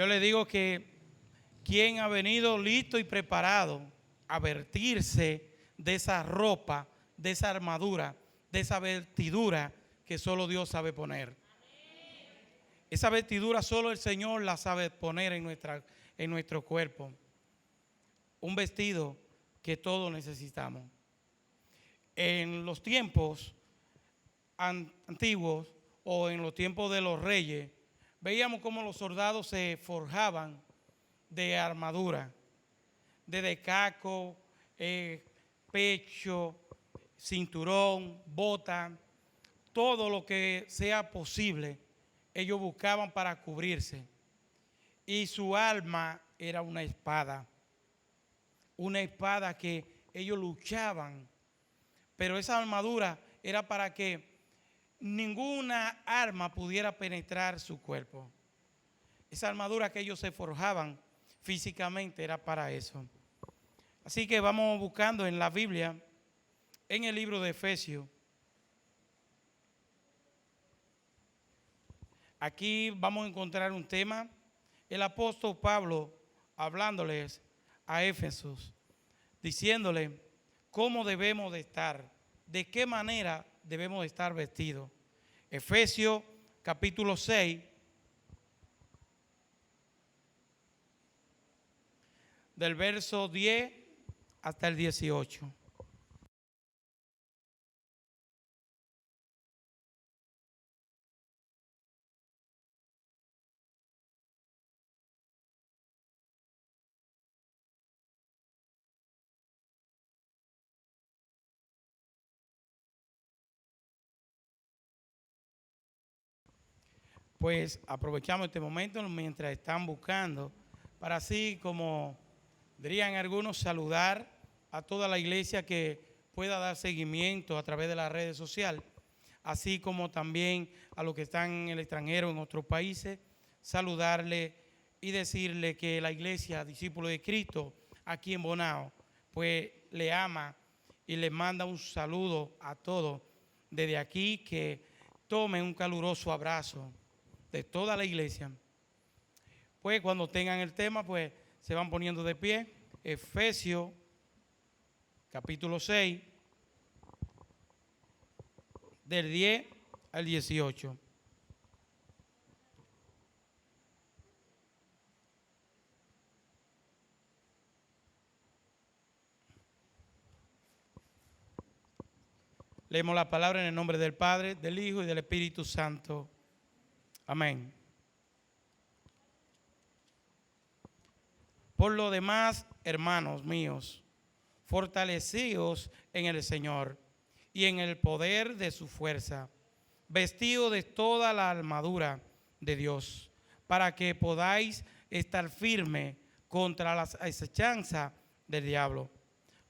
Yo le digo que quien ha venido listo y preparado a vestirse de esa ropa, de esa armadura, de esa vestidura que solo Dios sabe poner. Esa vestidura solo el Señor la sabe poner en nuestro cuerpo. Un vestido que todos necesitamos. En los tiempos antiguos o en los tiempos de los reyes, veíamos cómo los soldados se forjaban de armadura, de casco, pecho, cinturón, bota, todo lo que sea posible, ellos buscaban para cubrirse. Y su arma era una espada que ellos luchaban, pero esa armadura era para que ninguna arma pudiera penetrar su cuerpo. Esa armadura que ellos se forjaban físicamente era para eso. Así que vamos buscando en la Biblia, en el libro de Efesios. Aquí vamos a encontrar un tema. El apóstol Pablo hablándoles a Éfesos, diciéndole cómo debemos de estar, de qué manera debemos de estar vestidos. Efesios capítulo 6, del verso 10 hasta el 18. Pues aprovechamos este momento mientras están buscando para así como dirían algunos saludar a toda la iglesia que pueda dar seguimiento a través de las redes sociales, así como también a los que están en el extranjero, en otros países, saludarle y decirle que la iglesia Discípulo de Cristo aquí en Bonao pues le ama y le manda un saludo a todos desde aquí, que tomen un caluroso abrazo de toda la iglesia. Pues cuando tengan el tema, pues se van poniendo de pie. Efesios capítulo 6, del 10 al 18. Leemos la palabra en el nombre del Padre, del Hijo y del Espíritu Santo. Amén. Por lo demás, hermanos míos, fortalecidos en el Señor y en el poder de su fuerza, vestidos de toda la armadura de Dios, para que podáis estar firmes contra las acechanzas del diablo.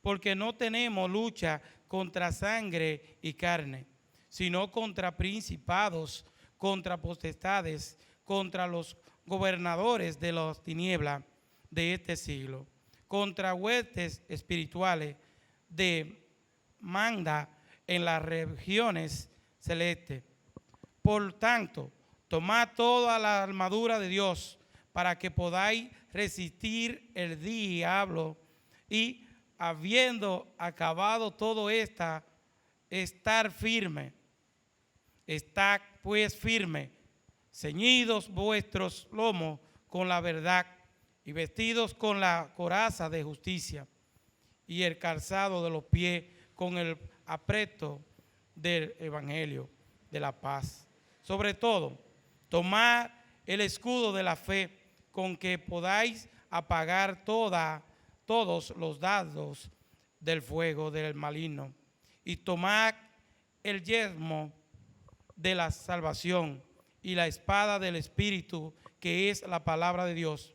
Porque no tenemos lucha contra sangre y carne, sino contra principados, contra potestades, contra los gobernadores de las tinieblas de este siglo, contra huestes espirituales de manda en las regiones celestes. Por tanto, tomad toda la armadura de Dios para que podáis resistir el diablo y, habiendo acabado todo esto, estar firme. Estad pues firme, ceñidos vuestros lomos con la verdad y vestidos con la coraza de justicia y el calzado de los pies con el apresto del evangelio de la paz. Sobre todo, tomad el escudo de la fe con que podáis apagar todos los dardos del fuego del maligno, y tomad el yelmo de la salvación y la espada del Espíritu, que es la palabra de Dios,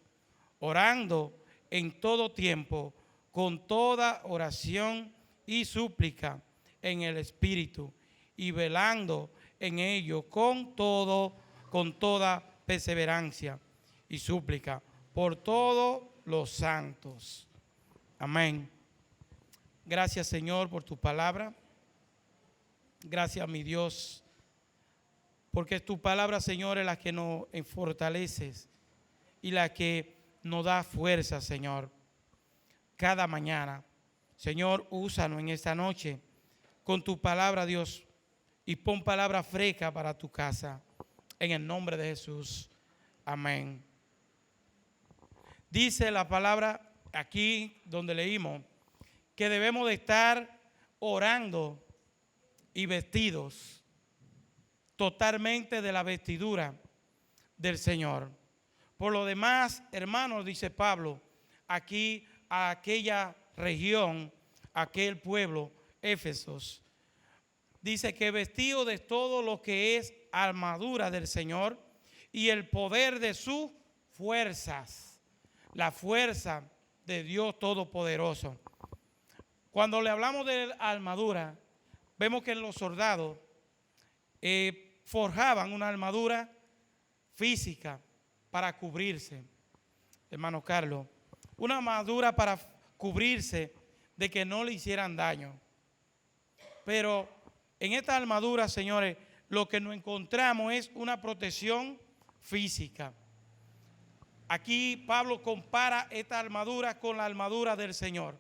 orando en todo tiempo con toda oración y súplica en el Espíritu, y velando en ello con toda perseverancia y súplica por todos los santos. Amén. Gracias, Señor, por tu palabra. Gracias, mi Dios, porque es tu palabra, Señor, es la que nos fortalece y la que nos da fuerza, Señor, cada mañana. Señor, úsanos en esta noche con tu palabra, Dios, y pon palabra fresca para tu casa. En el nombre de Jesús. Amén. Dice la palabra aquí donde leímos que debemos de estar orando y vestidos totalmente de la vestidura del Señor. Por lo demás, hermanos, dice Pablo, aquí a aquella región, aquel pueblo, Éfesos, dice que vestido de todo lo que es armadura del Señor y el poder de sus fuerzas, la fuerza de Dios Todopoderoso. Cuando le hablamos de armadura, vemos que los soldados forjaban una armadura física para cubrirse, hermano Carlos, una armadura para cubrirse de que no le hicieran daño. Pero en esta armadura, señores, lo que nos encontramos es una protección física. Aquí Pablo compara esta armadura con la armadura del Señor,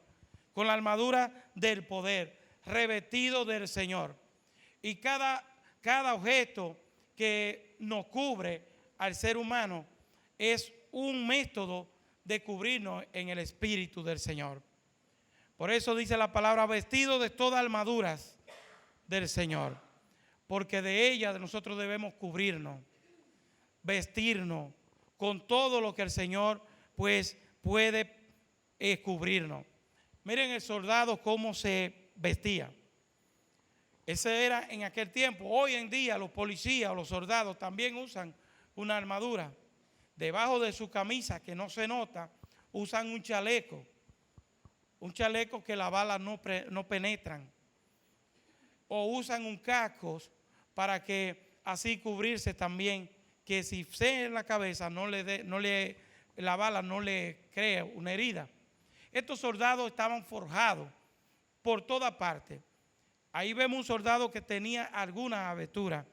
con la armadura del poder, revestido del Señor. Y cada objeto que nos cubre al ser humano es un método de cubrirnos en el Espíritu del Señor. Por eso dice la palabra, vestido de todas armaduras del Señor, porque de ella nosotros debemos cubrirnos, vestirnos con todo lo que el Señor pues puede cubrirnos. Miren el soldado cómo se vestía. Ese era en aquel tiempo. Hoy en día los policías o los soldados también usan una armadura. Debajo de su camisa, que no se nota, usan un chaleco que las balas no penetran. O usan un casco para que así cubrirse también, que si se en la cabeza la bala no le crea una herida. Estos soldados estaban forjados por toda parte. Ahí vemos un soldado que tenía alguna abertura,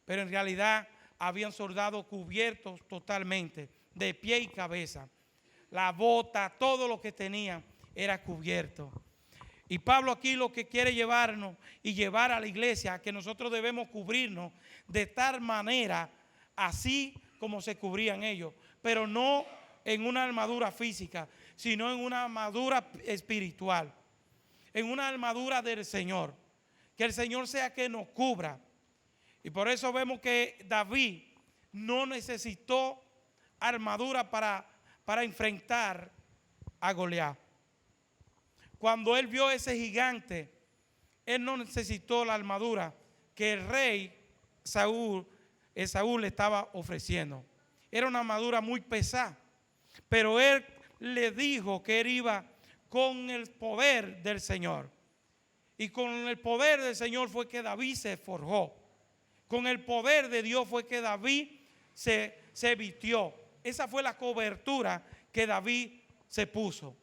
pero en realidad habían soldados cubiertos totalmente, de pie y cabeza. La bota, todo lo que tenían era cubierto. Y Pablo aquí lo que quiere llevarnos y llevar a la iglesia a que nosotros debemos cubrirnos de tal manera, así como se cubrían ellos, pero no en una armadura física, sino en una armadura espiritual, en una armadura del Señor. Que el Señor sea que nos cubra. Y por eso vemos que David no necesitó armadura para enfrentar a Goliat. Cuando él vio ese gigante, él no necesitó la armadura que el rey Saúl le estaba ofreciendo. Era una armadura muy pesada, pero él le dijo que él iba con el poder del Señor. Y con el poder del Señor fue que David se forjó. Con el poder de Dios fue que David se vistió. Esa fue la cobertura que David se puso.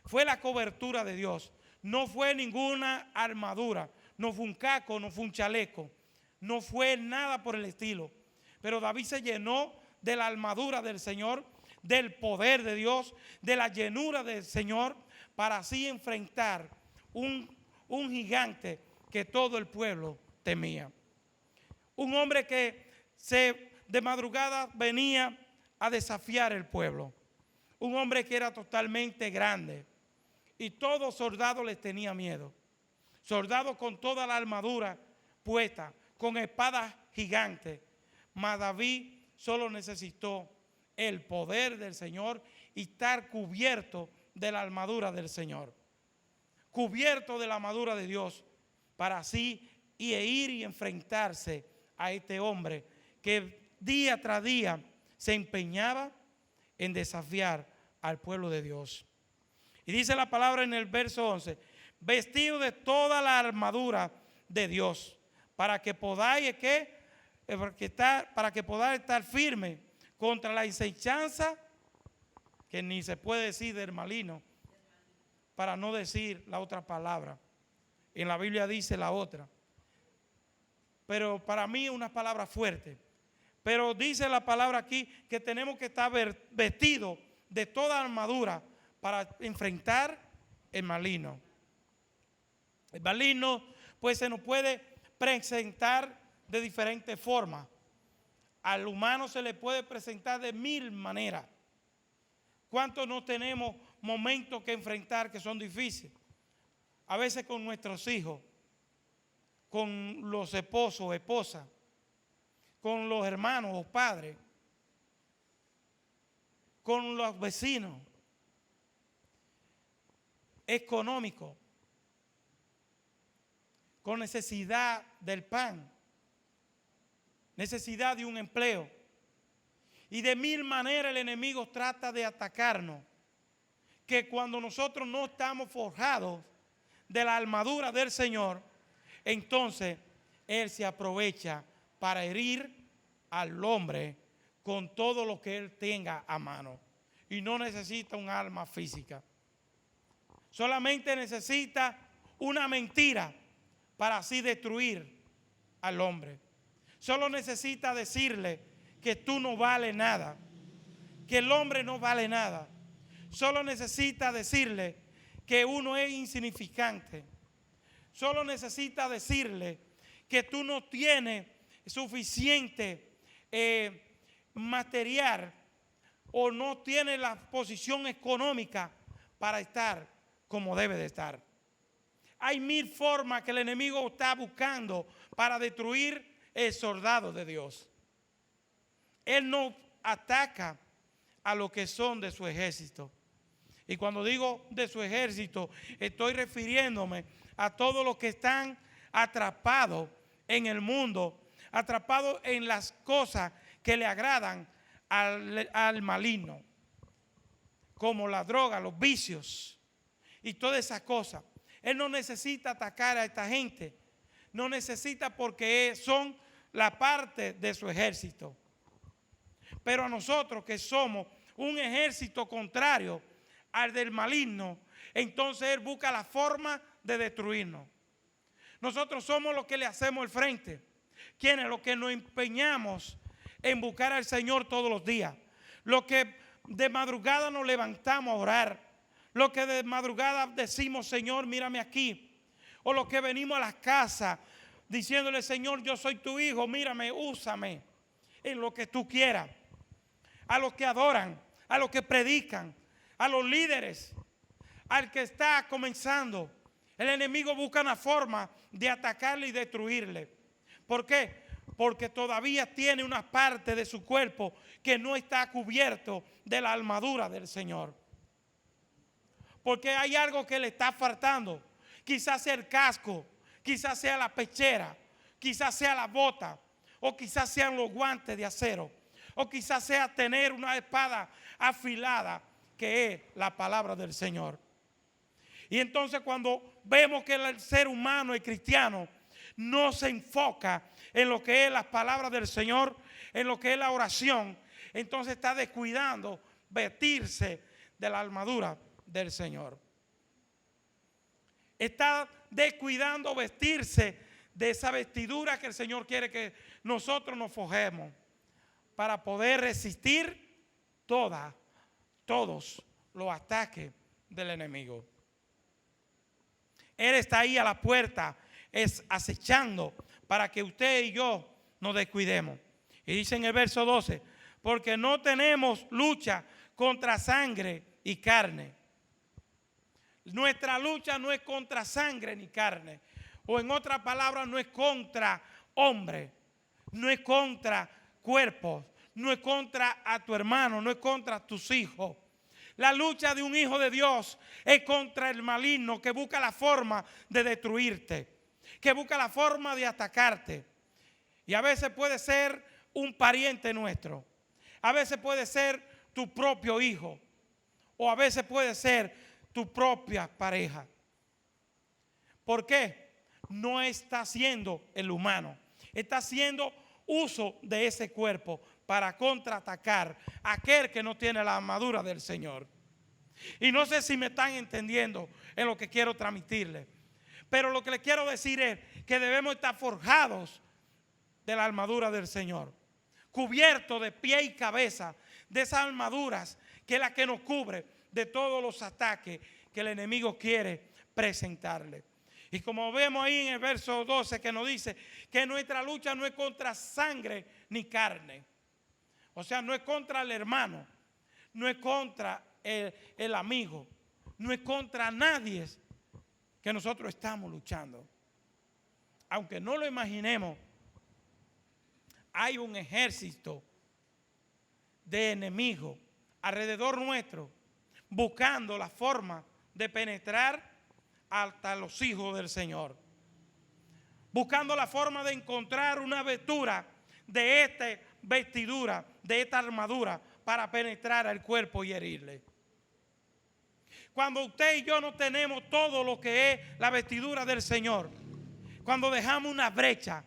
Fue la cobertura de Dios. No fue ninguna armadura. No fue un casco, no fue un chaleco. No fue nada por el estilo. Pero David se llenó de la armadura del Señor, del poder de Dios, de la llenura del Señor, para así enfrentar un gigante que todo el pueblo temía. Un hombre que de madrugada venía a desafiar el pueblo. Un hombre que era totalmente grande. Y todo soldado les tenía miedo. Soldados con toda la armadura puesta, con espadas gigantes. Mas David solo necesitó el poder del Señor y estar cubierto de la armadura del Señor. Cubierto de la armadura de Dios, para así ir y enfrentarse a este hombre que día tras día se empeñaba en desafiar al pueblo de Dios. Y dice la palabra en el verso 11, vestido de toda la armadura de Dios, para que podáis estar firme contra la acechanza, que ni se puede decir del maligno, para no decir la otra palabra. En la Biblia dice la otra. Pero para mí es una palabra fuerte. Pero dice la palabra aquí que tenemos que estar vestidos de toda armadura para enfrentar el maligno. El maligno pues se nos puede presentar de diferentes formas. Al humano se le puede presentar de 1000 maneras. ¿Cuántos no tenemos momentos que enfrentar que son difíciles? A veces con nuestros hijos, con los esposos o esposas, con los hermanos o padres, con los vecinos, económico, con necesidad del pan, necesidad de un empleo. Y de 1000 maneras el enemigo trata de atacarnos, que cuando nosotros no estamos forjados de la armadura del Señor, entonces Él se aprovecha para herir al hombre con todo lo que Él tenga a mano. Y no necesita un arma física. Solamente necesita una mentira para así destruir al hombre. Solo necesita decirle que tú no vales nada, que el hombre no vale nada. Solo necesita decirle que uno es insignificante. Solo necesita decirle que tú no tienes suficiente material o no tienes la posición económica para estar como debe de estar. Hay 1000 formas que el enemigo está buscando para destruir el soldado de Dios. Él no ataca a los que son de su ejército. Y cuando digo de su ejército, estoy refiriéndome a todos los que están atrapados en el mundo, atrapados en las cosas que le agradan al maligno, como la droga, los vicios y todas esas cosas. Él no necesita atacar a esta gente, no necesita, porque son la parte de su ejército. Pero a nosotros, que somos un ejército contrario al del maligno, entonces él busca la forma de destruirnos. Nosotros somos los que le hacemos el frente, quienes los que nos empeñamos en buscar al Señor todos los días, los que de madrugada nos levantamos a orar, los que de madrugada decimos: Señor, mírame aquí, o los que venimos a las casas diciéndole: Señor, yo soy tu hijo, mírame, úsame en lo que tú quieras. A los que adoran, a los que predican, a los líderes, al que está comenzando, el enemigo busca una forma de atacarle y destruirle. ¿Por qué? Porque todavía tiene una parte de su cuerpo que no está cubierto de la armadura del Señor. Porque hay algo que le está faltando. Quizás sea el casco, quizás sea la pechera, quizás sea la bota, o quizás sean los guantes de acero, o quizás sea tener una espada afilada, que es la palabra del Señor. Y entonces, cuando vemos que el ser humano, el cristiano, no se enfoca en lo que es las palabras del Señor, en lo que es la oración, entonces está descuidando vestirse de la armadura del Señor. Está descuidando vestirse de esa vestidura que el Señor quiere que nosotros nos forjemos para poder resistir todos los ataques del enemigo. Él está ahí a la puerta, acechando para que usted y yo nos descuidemos. Y dice en el verso 12: porque no tenemos lucha contra sangre y carne. Nuestra lucha no es contra sangre ni carne. O en otras palabras, no es contra hombre, no es contra cuerpos, no es contra a tu hermano, no es contra tus hijos. La lucha de un hijo de Dios es contra el maligno, que busca la forma de destruirte, que busca la forma de atacarte. Y a veces puede ser un pariente nuestro, a veces puede ser tu propio hijo, o a veces puede ser tu propia pareja. ¿Por qué? No está haciendo el humano, está haciendo uso de ese cuerpo para contraatacar a aquel que no tiene la armadura del Señor. Y no sé si me están entendiendo en lo que quiero transmitirles, pero lo que les quiero decir es que debemos estar forjados de la armadura del Señor. cubierto de pie y cabeza de esas armaduras que es la que nos cubre de todos los ataques que el enemigo quiere presentarle. Y como vemos ahí en el verso 12 que nos dice que nuestra lucha no es contra sangre ni carne. O sea, no es contra el hermano, no es contra el amigo, no es contra nadie que nosotros estamos luchando. Aunque no lo imaginemos, hay un ejército de enemigos alrededor nuestro buscando la forma de penetrar hasta los hijos del Señor, buscando la forma de encontrar una vestidura de esta vestidura, de esta armadura para penetrar al cuerpo y herirle. Cuando usted y yo no tenemos todo lo que es la vestidura del Señor, cuando dejamos una brecha,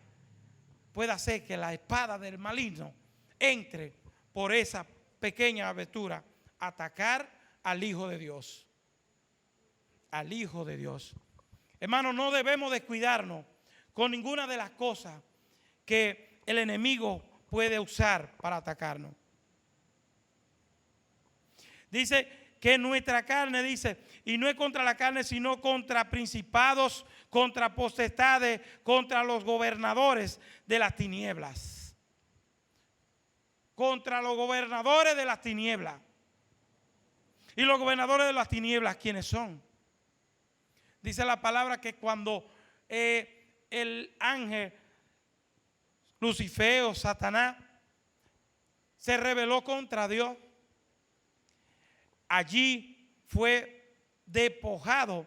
puede hacer que la espada del maligno entre por esa pequeña abertura a atacar al Hijo de Dios. Al Hijo de Dios. Hermanos, no debemos descuidarnos con ninguna de las cosas que el enemigo puede usar para atacarnos. Dice que nuestra carne, dice, y no es contra la carne, sino contra principados, contra potestades, contra los gobernadores de las tinieblas. Contra los gobernadores de las tinieblas. Y los gobernadores de las tinieblas, ¿quiénes son? Dice la palabra que cuando el ángel Lucifer o Satanás se rebeló contra Dios, allí fue despojado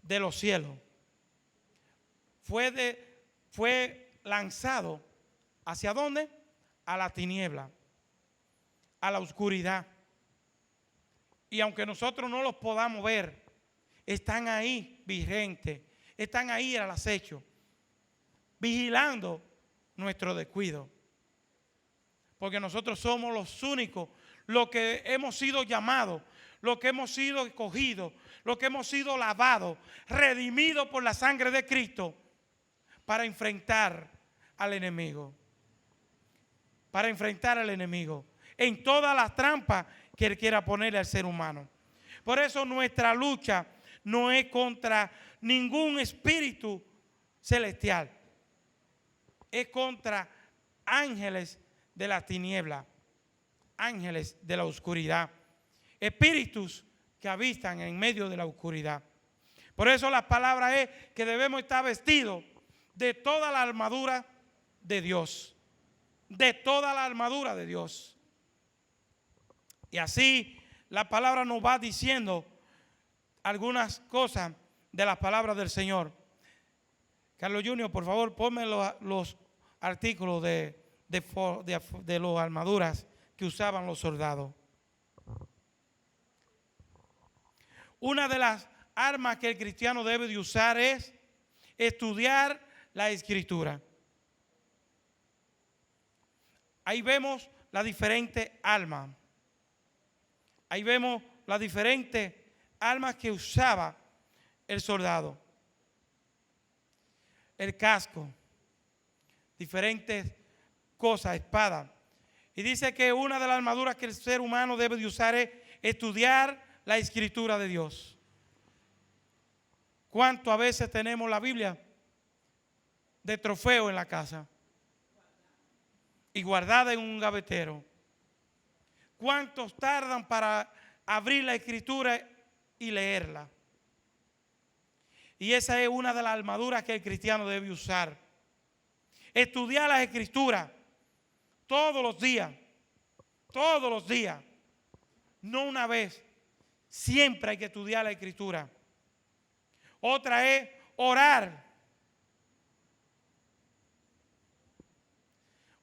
de los cielos. Fue lanzado ¿hacia dónde? A la tiniebla, a la oscuridad. Y aunque nosotros no los podamos ver, están ahí vigentes, están ahí al acecho, vigilando nuestro descuido. Porque nosotros somos los únicos, los que hemos sido llamados, los que hemos sido escogidos, los que hemos sido lavados, redimidos por la sangre de Cristo, para enfrentar al enemigo. Para enfrentar al enemigo en todas las trampas que él quiera ponerle al ser humano. Por eso nuestra lucha no es contra ningún espíritu celestial, es contra ángeles de la tiniebla, ángeles de la oscuridad, espíritus que habitan en medio de la oscuridad. Por eso la palabra es que debemos estar vestidos de toda la armadura de Dios, de toda la armadura de Dios. Y así la palabra nos va diciendo algunas cosas de las palabras del Señor. Carlos Junior, por favor, ponme los artículos de las armaduras que usaban los soldados. Una de las armas que el cristiano debe de usar es estudiar la Escritura. Ahí vemos las diferentes armas. Ahí vemos las diferentes armas que usaba el soldado. El casco, diferentes cosas, espada. Y dice que una de las armaduras que el ser humano debe de usar es estudiar la Escritura de Dios. ¿Cuánto a veces tenemos la Biblia de trofeo en la casa y guardada en un gavetero? ¿Cuántos tardan para abrir la Escritura y leerla? Y esa es una de las armaduras que el cristiano debe usar. Estudiar las Escrituras todos los días, no una vez. Siempre hay que estudiar la Escritura. Otra es orar.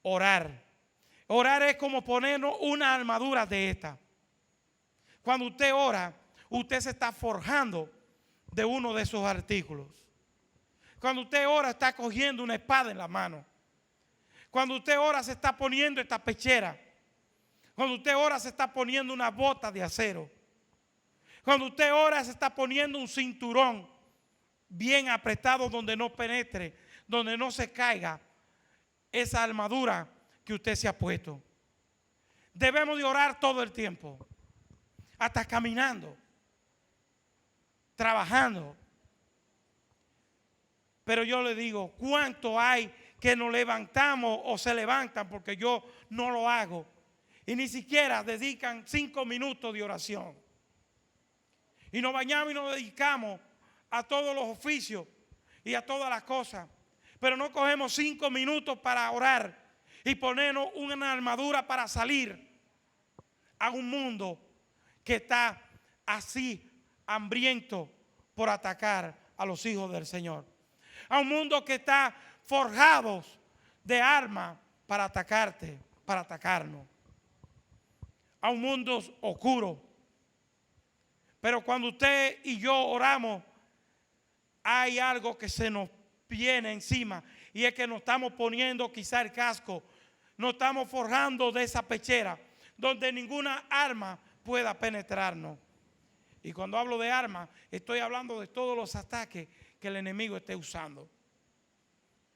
Orar. Orar es como ponernos una armadura de esta. Cuando usted ora, usted se está forjando de uno de esos artículos. Cuando usted ora, está cogiendo una espada en la mano. Cuando usted ora, se está poniendo esta pechera. Cuando usted ora, se está poniendo una bota de acero. Cuando usted ora, se está poniendo un cinturón bien apretado donde no penetre, donde no se caiga esa armadura que usted se ha puesto. Debemos de orar todo el tiempo, hasta caminando, trabajando. Pero yo le digo, ¿cuánto hay que nos levantamos o se levantan? Porque yo no lo hago. Y ni siquiera dedican 5 minutos de oración. Y nos bañamos y nos dedicamos a todos los oficios y a todas las cosas. Pero no cogemos 5 minutos para orar y ponernos una armadura para salir a un mundo que está así hambriento por atacar a los hijos del Señor. A un mundo que está forjado de armas para atacarte, para atacarnos. A un mundo oscuro. Pero cuando usted y yo oramos, hay algo que se nos viene encima, y es que nos estamos poniendo quizá el casco, nos estamos forjando de esa pechera donde ninguna arma pueda penetrarnos. Y cuando hablo de armas, estoy hablando de todos los ataques que el enemigo esté usando.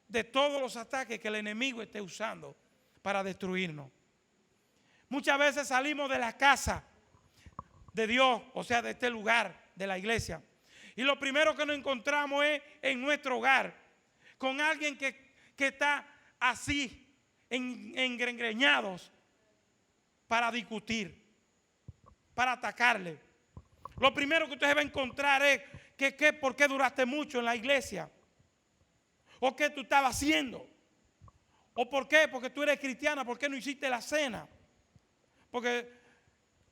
De todos los ataques que el enemigo esté usando para destruirnos. Muchas veces salimos de la casa de Dios, o sea, de este lugar, de la iglesia, y lo primero que nos encontramos es en nuestro hogar, con alguien que está así, engreñados, para discutir, para atacarle. Lo primero que usted va a encontrar es ¿por qué duraste mucho en la iglesia? ¿O qué tú estabas haciendo? ¿O por qué? Porque tú eres cristiana, ¿por qué no hiciste la cena? Porque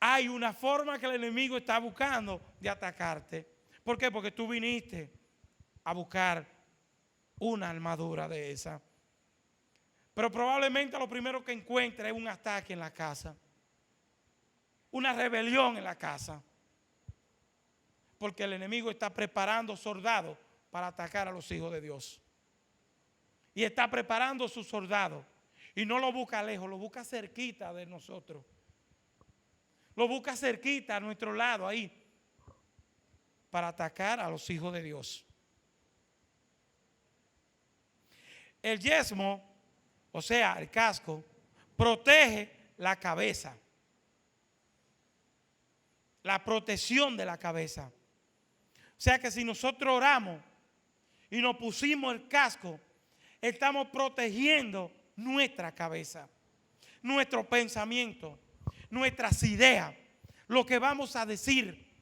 hay una forma que el enemigo está buscando de atacarte. ¿Por qué? Porque tú viniste a buscar una armadura de esa. Pero probablemente lo primero que encuentre es un ataque en la casa. Una rebelión en la casa. Porque el enemigo está preparando soldados para atacar a los hijos de Dios. Y está preparando sus soldados. Y no lo busca lejos, lo busca cerquita de nosotros. Lo busca cerquita a nuestro lado ahí. Para atacar a los hijos de Dios. El yelmo, o sea, el casco, protege la cabeza. La protección de la cabeza. O sea que si nosotros oramos y nos pusimos el casco, estamos protegiendo nuestra cabeza, nuestro pensamiento, nuestras ideas, lo que vamos a decir,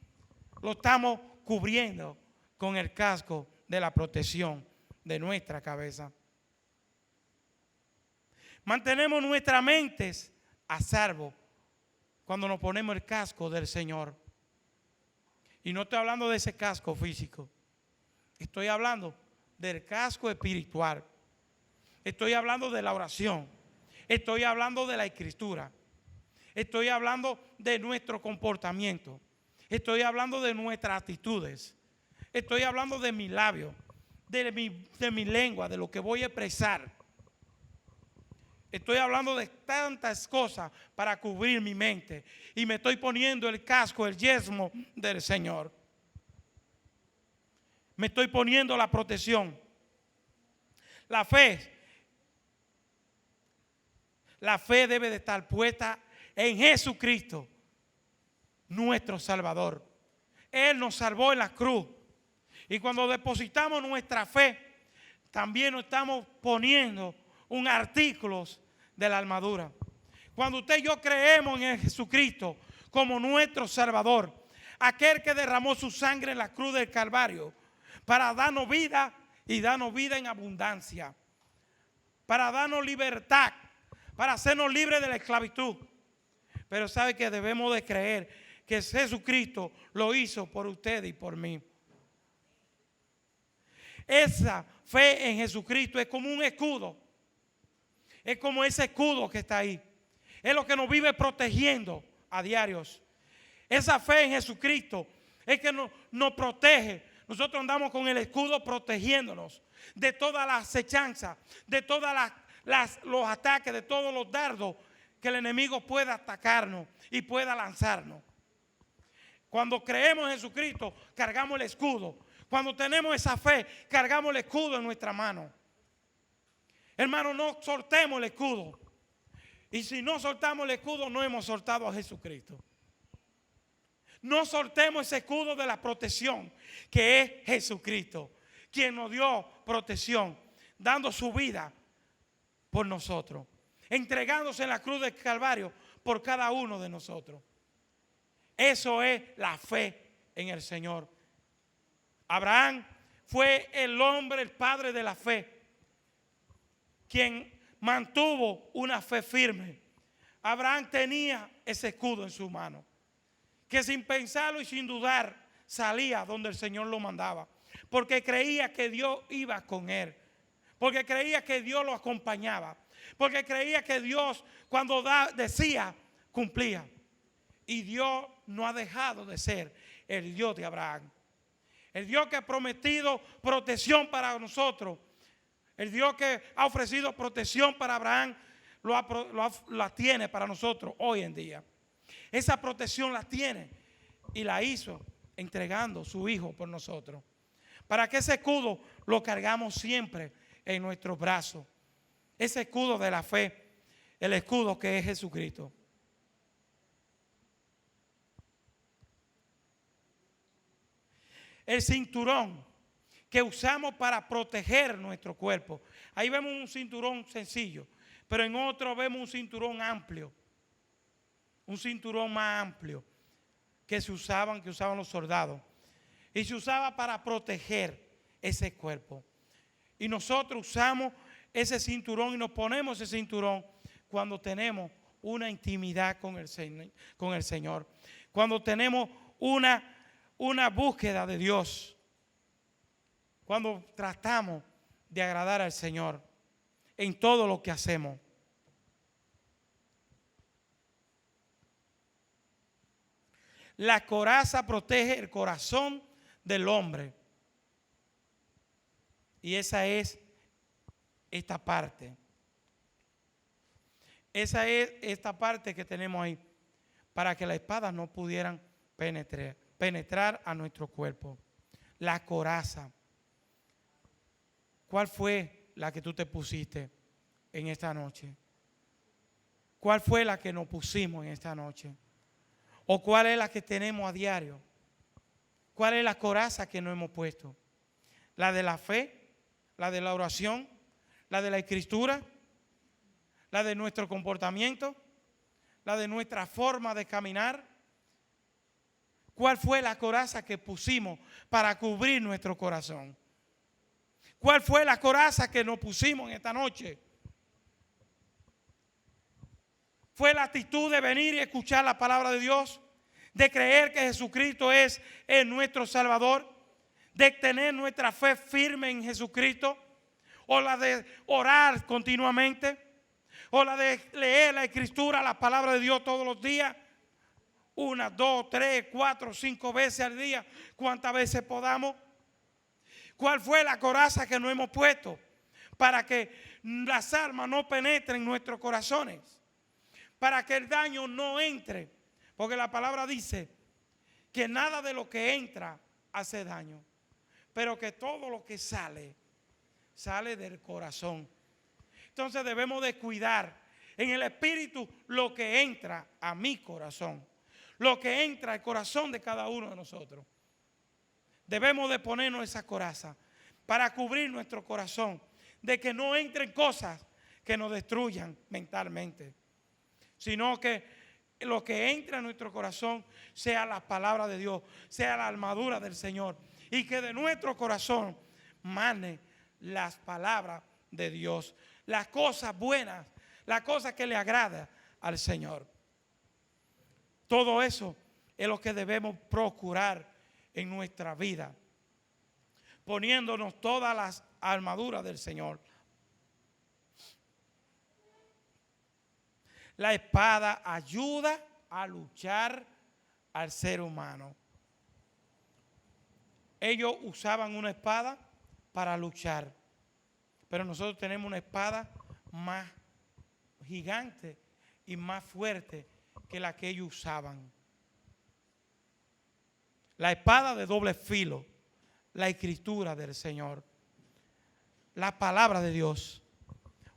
lo estamos cubriendo con el casco de la protección de nuestra cabeza. Mantenemos nuestras mentes a salvo cuando nos ponemos el casco del Señor. Y no estoy hablando de ese casco físico. Estoy hablando del casco espiritual. Estoy hablando de la oración. Estoy hablando de la escritura. Estoy hablando de nuestro comportamiento. Estoy hablando de nuestras actitudes. Estoy hablando de mis labios, de mi lengua, de lo que voy a expresar. Estoy hablando de tantas cosas para cubrir mi mente. Y me estoy poniendo el casco, el yelmo del Señor. Me estoy poniendo la protección. La fe debe de estar puesta en Jesucristo, nuestro Salvador. Él nos salvó en la cruz. Y cuando depositamos nuestra fe, también nos estamos poniendo un artículo de la armadura. Cuando usted y yo creemos en Jesucristo como nuestro Salvador, aquel que derramó su sangre en la cruz del Calvario para darnos vida y darnos vida en abundancia, para darnos libertad, para hacernos libres de la esclavitud. Pero sabe que debemos de creer que Jesucristo lo hizo por usted y por mí. Esa fe en Jesucristo es como un escudo. Es como ese escudo que está ahí. Es lo que nos vive protegiendo a diarios. Esa fe en Jesucristo es que nos protege. Nosotros andamos con el escudo protegiéndonos de todas las acechanzas, de todos los ataques, de todos los dardos que el enemigo pueda atacarnos y pueda lanzarnos. Cuando creemos en Jesucristo, cargamos el escudo. Cuando tenemos esa fe, cargamos el escudo en nuestra mano. Hermano, no soltemos el escudo. Y si no soltamos el escudo, no hemos soltado a Jesucristo. No soltemos ese escudo de la protección que es Jesucristo, quien nos dio protección, dando su vida por nosotros, entregándose en la cruz del Calvario por cada uno de nosotros. Eso es la fe en el Señor. Abraham fue el hombre, el padre de la fe, quien mantuvo una fe firme. Abraham tenía ese escudo en su mano, que sin pensarlo y sin dudar salía donde el Señor lo mandaba, porque creía que Dios iba con él, porque creía que Dios lo acompañaba, porque creía que Dios cuando decía, cumplía. Y Dios no ha dejado de ser el Dios de Abraham, el Dios que ha prometido protección para nosotros, el Dios que ha ofrecido protección para Abraham, la tiene para nosotros hoy en día. Esa protección la tiene y la hizo entregando su hijo por nosotros, para que ese escudo lo cargamos siempre en nuestros brazos. Ese escudo de la fe, el escudo que es Jesucristo. El cinturón que usamos para proteger nuestro cuerpo. Ahí vemos un cinturón sencillo, pero en otro vemos un cinturón amplio. Un cinturón más amplio que usaban los soldados. Y se usaba para proteger ese cuerpo. Y nosotros usamos ese cinturón y nos ponemos ese cinturón cuando tenemos una intimidad con el Señor. Cuando tenemos una búsqueda de Dios. Cuando tratamos de agradar al Señor en todo lo que hacemos. La coraza protege el corazón del hombre. Y esa es esta parte. Esa es esta parte que tenemos ahí. Para que las espadas no pudieran penetrar a nuestro cuerpo. La coraza. ¿Cuál fue la que tú te pusiste en esta noche? ¿Cuál fue la que nos pusimos en esta noche? ¿O cuál es la que tenemos a diario? ¿Cuál es la coraza que nos hemos puesto? ¿La de la fe? ¿La de la oración? ¿La de la escritura? ¿La de nuestro comportamiento? ¿La de nuestra forma de caminar? ¿Cuál fue la coraza que pusimos para cubrir nuestro corazón? ¿Cuál fue la coraza que nos pusimos en esta noche? ¿Fue la actitud de venir y escuchar la palabra de Dios? ¿De creer que Jesucristo es nuestro Salvador? ¿De tener nuestra fe firme en Jesucristo? ¿O la de orar continuamente? ¿O la de leer la Escritura, la palabra de Dios todos los días? 1, 2, 3, 4, 5 veces al día, cuantas veces podamos. ¿Cuál fue la coraza que nos hemos puesto para que las almas no penetren en nuestros corazones? Para que el daño no entre. Porque la palabra dice que nada de lo que entra hace daño, pero que todo lo que sale del corazón. Entonces debemos de cuidar en el espíritu lo que entra a mi corazón, lo que entra al corazón de cada uno de nosotros. Debemos de ponernos esa coraza para cubrir nuestro corazón, de que no entren cosas que nos destruyan mentalmente, sino que lo que entra en nuestro corazón sea la palabra de Dios, sea la armadura del Señor, y que de nuestro corazón mane las palabras de Dios, las cosas buenas, las cosas que le agrada al Señor. Todo eso es lo que debemos procurar en nuestra vida, poniéndonos todas las armaduras del Señor. La espada ayuda a luchar al ser humano. Ellos usaban una espada para luchar, pero nosotros tenemos una espada más gigante y más fuerte que la que ellos usaban. La espada de doble filo, la escritura del Señor, la palabra de Dios.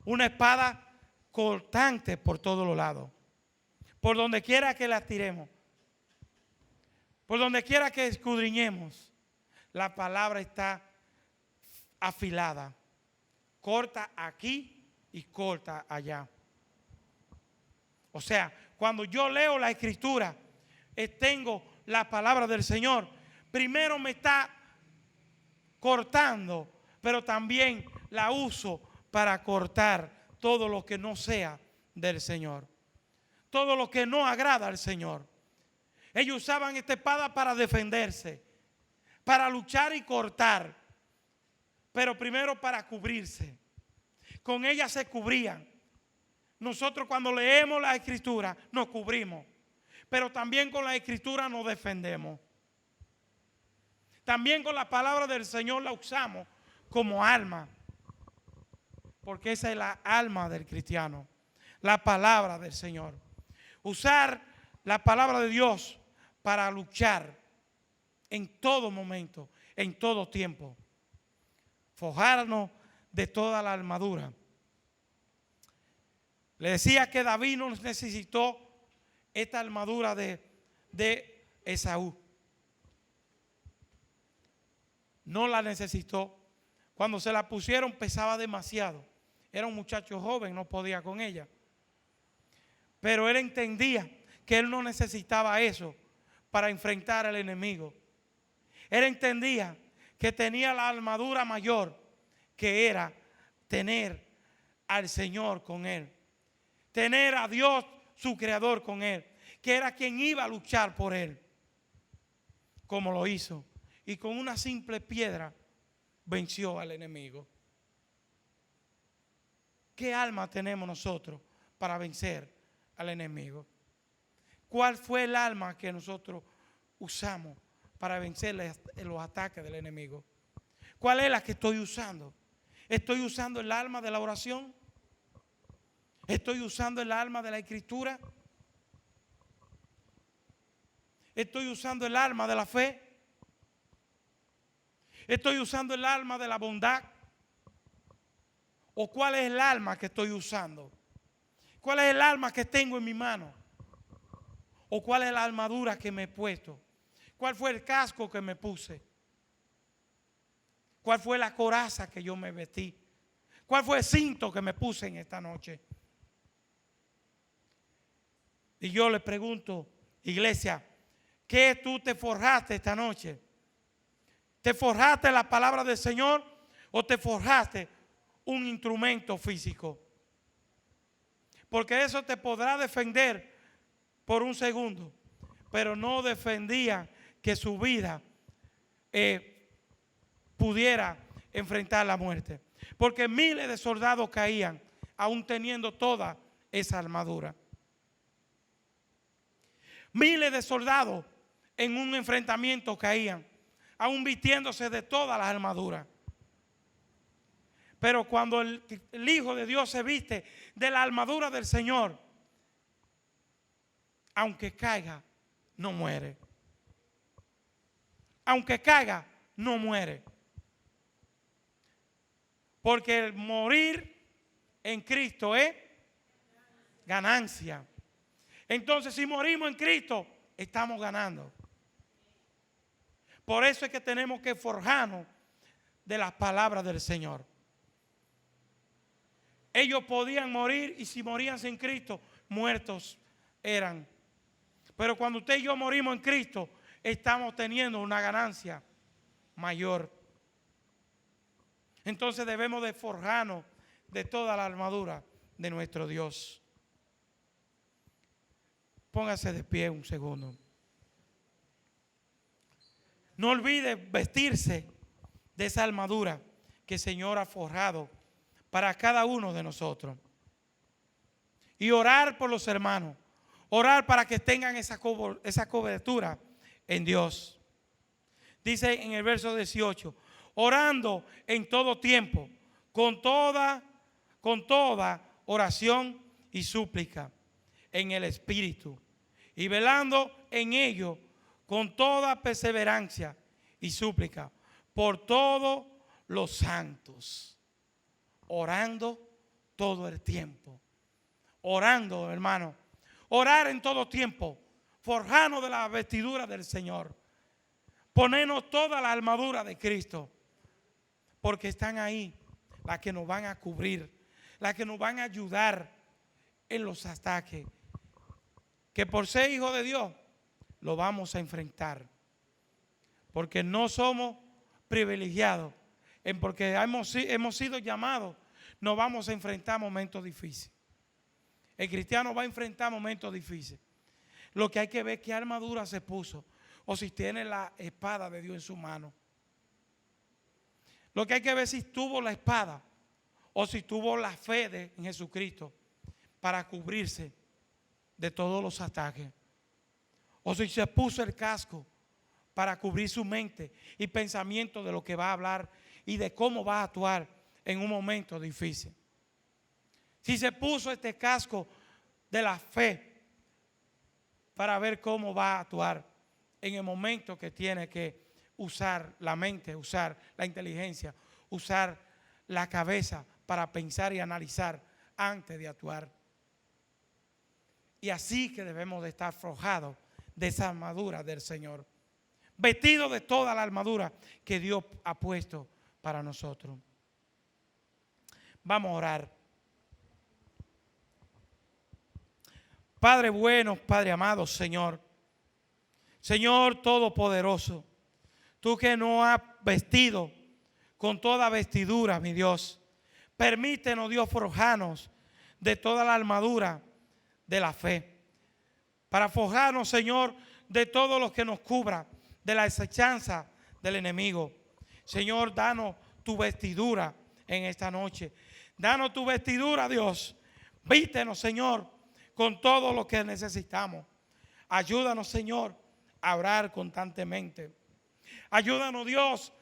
una espada cortante por todos los lados. Por donde quiera que la tiremos, por donde quiera que escudriñemos, la palabra está afilada. Corta aquí y corta allá. O sea, cuando yo leo la Escritura, tengo la palabra del Señor. Primero me está cortando, pero también la uso para cortar todo lo que no sea del Señor. Todo lo que no agrada al Señor. Ellos usaban esta espada para defenderse, para luchar y cortar, pero primero para cubrirse. Con ella se cubrían. Nosotros cuando leemos la Escritura nos cubrimos, pero también con la Escritura nos defendemos. También con la palabra del Señor la usamos como arma, porque esa es la alma del cristiano, la palabra del Señor. Usar la palabra de Dios para luchar en todo momento, en todo tiempo. Forjarnos de toda la armadura. Le decía que David no necesitó esta armadura de Esaú. No la necesitó. Cuando se la pusieron pesaba demasiado. Era un muchacho joven, no podía con ella. Pero él entendía que él no necesitaba eso para enfrentar al enemigo. Él entendía que tenía la armadura mayor, que era tener al Señor con él. Tener a Dios, su creador, con él. Que era quien iba a luchar por él. Como lo hizo. Y con una simple piedra venció al enemigo. ¿Qué arma tenemos nosotros para vencer al enemigo? ¿Cuál fue el arma que nosotros usamos para vencer los ataques del enemigo? ¿Cuál es la que estoy usando? ¿Estoy usando el arma de la oración? ¿Estoy usando el arma de la Escritura? ¿Estoy usando el arma de la fe? ¿Estoy usando el arma de la bondad? ¿O cuál es el arma que estoy usando? ¿Cuál es el arma que tengo en mi mano? ¿O cuál es la armadura que me he puesto? ¿Cuál fue el casco que me puse? ¿Cuál fue la coraza que yo me vestí? ¿Cuál fue el cinto que me puse en esta noche? Y yo le pregunto, iglesia, ¿qué tú te forjaste esta noche? ¿Te forjaste la palabra del Señor o te forjaste un instrumento físico? Porque eso te podrá defender por un segundo, pero no defendía que su vida pudiera enfrentar la muerte. Porque miles de soldados caían, aún teniendo toda esa armadura. Miles de soldados en un enfrentamiento caían, aún vistiéndose de todas las armaduras. Pero cuando el Hijo de Dios se viste de la armadura del Señor, aunque caiga, no muere. Aunque caiga, no muere. Porque el morir en Cristo es ganancia. Entonces, si morimos en Cristo, estamos ganando. Por eso es que tenemos que forjarnos de las palabras del Señor. Ellos podían morir y si morían sin Cristo, muertos eran. Pero cuando usted y yo morimos en Cristo, estamos teniendo una ganancia mayor. Entonces debemos de forjarnos de toda la armadura de nuestro Dios. Póngase de pie un segundo. No olvide vestirse de esa armadura que el Señor ha forjado para cada uno de nosotros. Y orar por los hermanos. Orar para que tengan esa cobertura en Dios. Dice en el verso 18, orando en todo tiempo, con toda oración y súplica en el Espíritu, y velando en ello con toda perseverancia y súplica por todos los santos, orando todo el tiempo. Orando, hermano. Orar en todo tiempo. Forjarnos de la vestidura del Señor. Ponernos toda la armadura de Cristo. Porque están ahí las que nos van a cubrir, las que nos van a ayudar en los ataques. Que por ser hijos de Dios lo vamos a enfrentar. Porque no somos privilegiados. Porque hemos sido llamados, nos vamos a enfrentar momentos difíciles. El cristiano va a enfrentar momentos difíciles. Lo que hay que ver es qué armadura se puso o si tiene la espada de Dios en su mano. Lo que hay que ver es si tuvo la espada o si tuvo la fe en Jesucristo para cubrirse de todos los ataques. O si se puso el casco para cubrir su mente y pensamiento de lo que va a hablar y de cómo va a actuar en un momento difícil. Si se puso este casco de la fe para ver cómo va a actuar en el momento que tiene que usar la mente, usar la inteligencia, usar la cabeza para pensar y analizar antes de actuar. Y así que debemos de estar forjados de esa armadura del Señor, vestidos de toda la armadura que Dios ha puesto para nosotros. Vamos a orar. Padre bueno, Padre amado, Señor. Señor Todopoderoso, tú que nos has vestido con toda vestidura, mi Dios. Permítenos, Dios, forjarnos de toda la armadura de la fe. Para forjarnos, Señor, de todo lo que nos cubra, de la acechanza del enemigo. Señor, danos tu vestidura en esta noche. Danos tu vestidura, Dios. Vístenos, Señor, con todo lo que necesitamos. Ayúdanos, Señor, a orar constantemente. Ayúdanos, Dios,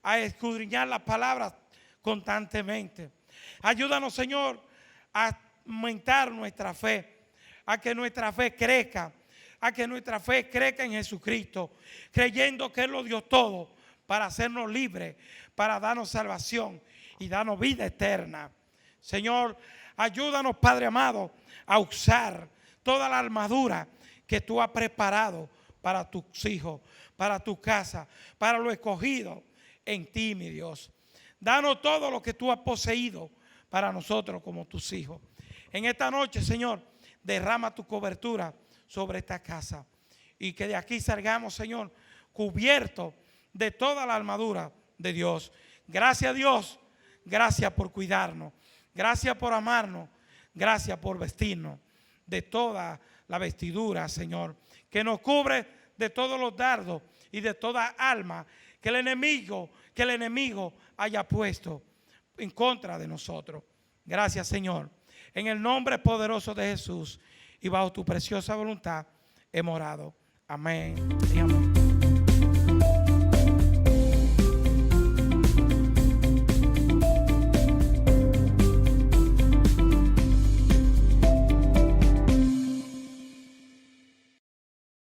a escudriñar las palabras constantemente. Ayúdanos, Señor, a aumentar nuestra fe, a que nuestra fe crezca, a que nuestra fe crezca en Jesucristo, creyendo que Él lo dio todo para hacernos libres, para darnos salvación y darnos vida eterna. Señor, ayúdanos, Padre amado, a usar toda la armadura que tú has preparado para tus hijos, para tu casa, para lo escogido en ti, mi Dios. Danos todo lo que tú has poseído para nosotros como tus hijos. En esta noche, Señor, derrama tu cobertura sobre esta casa y que de aquí salgamos, Señor, cubiertos de toda la armadura de Dios. Gracias, Dios. Gracias por cuidarnos. Gracias por amarnos. Gracias por vestirnos de toda la vestidura, Señor, que nos cubre de todos los dardos y de toda alma que el enemigo haya puesto en contra de nosotros. Gracias, Señor. En el nombre poderoso de Jesús y bajo tu preciosa voluntad hemos orado. Amén y amén.